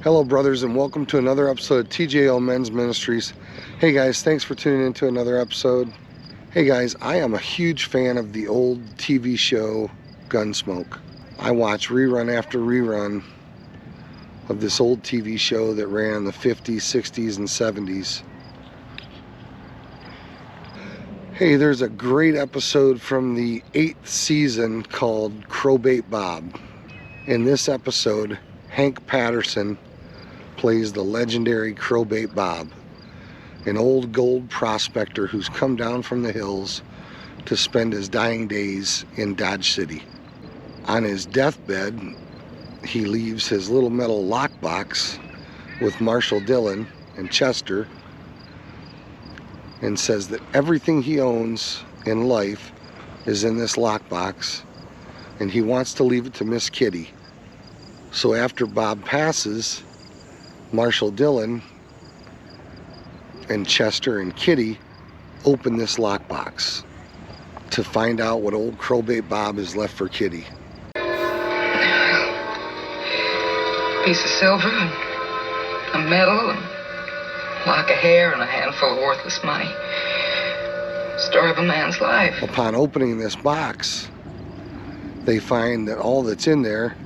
Hello brothers, and welcome to another episode of TJL Men's Ministries. Hey guys, thanks for tuning in to another episode. Hey guys, I am a huge fan of the old TV show Gunsmoke. I watch rerun after rerun of this old TV show that ran in the 50s, 60s, and 70s. Hey, there's a great episode from the 8th season called Crowbait Bob. In this episode, Hank Patterson plays the legendary Crowbait Bob, an old gold prospector who's come down from the hills to spend his dying days in Dodge City. On his deathbed, he leaves his little metal lockbox with Marshall Dillon and Chester and says that everything he owns in life is in this lockbox, and he wants to leave it to Miss Kitty. So after Bob passes, Marshall Dillon and Chester and Kitty open this lockbox to find out what old Crowbait Bob has left for Kitty. Piece of silver, and a medal, and a lock of hair, and a handful of worthless money. Story of a man's life. Upon opening this box, they find that all that's in there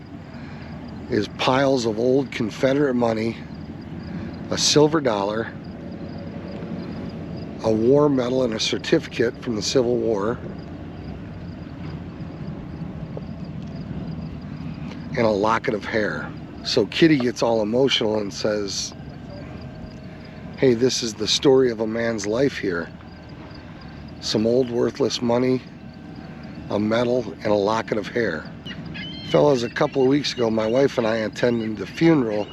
is piles of old Confederate money, a silver dollar, a war medal and a certificate from the Civil War, and a locket of hair. So Kitty gets all emotional and says, hey, this is the story of a man's life here. Some old worthless money, a medal, and a locket of hair. Fellas, a couple of weeks ago, my wife and I attended the funeral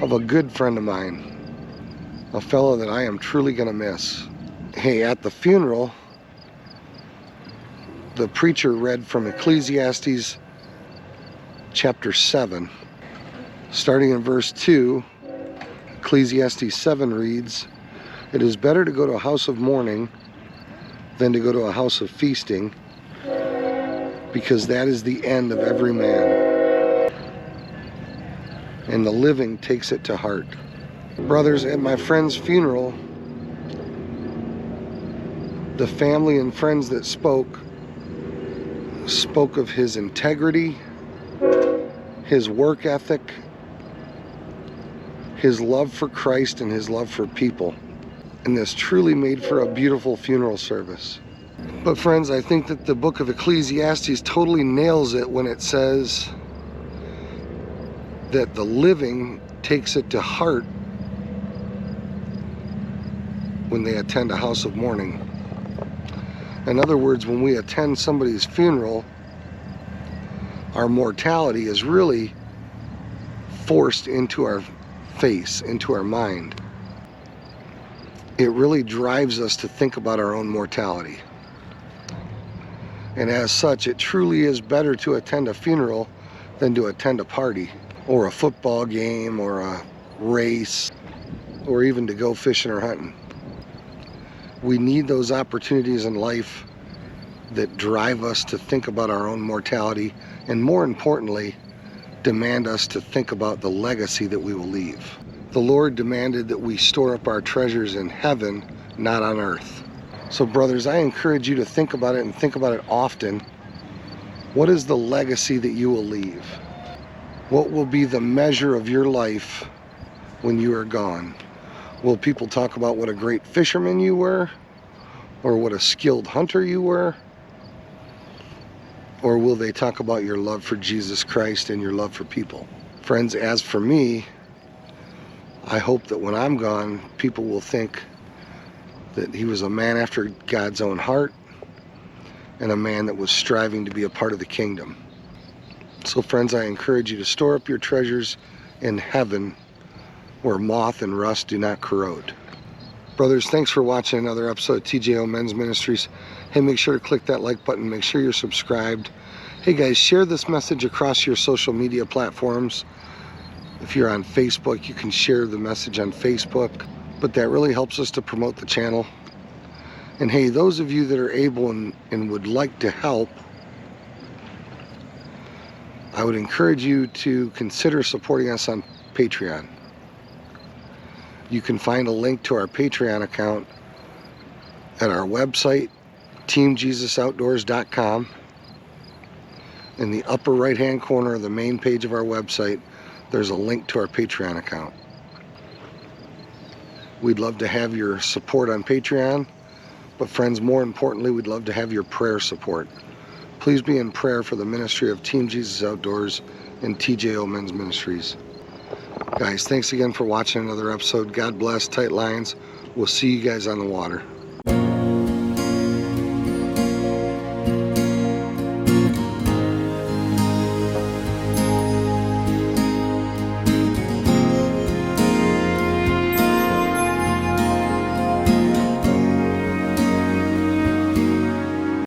of a good friend of mine, a fellow that I am truly gonna miss. Hey, at the funeral, the preacher read from Ecclesiastes chapter 7. Starting in verse 2, Ecclesiastes 7 reads, "It is better to go to a house of mourning than to go to a house of feasting, because that is the end of every man, and the living takes it to heart." Brothers, at my friend's funeral, the family and friends that spoke of his integrity, his work ethic, his love for Christ, and his love for people. And this truly made for a beautiful funeral service. But friends, I think that the book of Ecclesiastes totally nails it when it says that the living takes it to heart when they attend a house of mourning. In other words, when we attend somebody's funeral, our mortality is really forced into our face, into our mind. It really drives us to think about our own mortality. And as such, it truly is better to attend a funeral than to attend a party, or a football game, or a race, or even to go fishing or hunting. We need those opportunities in life that drive us to think about our own mortality, and more importantly, demand us to think about the legacy that we will leave. The Lord demanded that we store up our treasures in heaven, not on earth. So brothers, I encourage you to think about it, and think about it often. What is the legacy that you will leave? What will be the measure of your life when you are gone? Will people talk about what a great fisherman you were? Or what a skilled hunter you were? Or will they talk about your love for Jesus Christ and your love for people? Friends, as for me, I hope that when I'm gone, people will think that he was a man after God's own heart, and a man that was striving to be a part of the kingdom. So friends, I encourage you to store up your treasures in heaven, where moth and rust do not corrode. Brothers, thanks for watching another episode of TJO Men's Ministries. Hey, make sure to click that like button. Make sure you're subscribed. Hey guys, share this message across your social media platforms. If you're on Facebook, you can share the message on Facebook, but that really helps us to promote the channel. And hey, those of you that are able and would like to help, I would encourage you to consider supporting us on Patreon. You can find a link to our Patreon account at our website, teamjesusoutdoors.com. In the upper right hand corner of the main page of our website, there's a link to our Patreon account. We'd love to have your support on Patreon, but friends, more importantly, we'd love to have your prayer support. Please be in prayer for the ministry of Team Jesus Outdoors and TJO Men's Ministries. Guys, thanks again for watching another episode. God bless, tight lines. We'll see you guys on the water.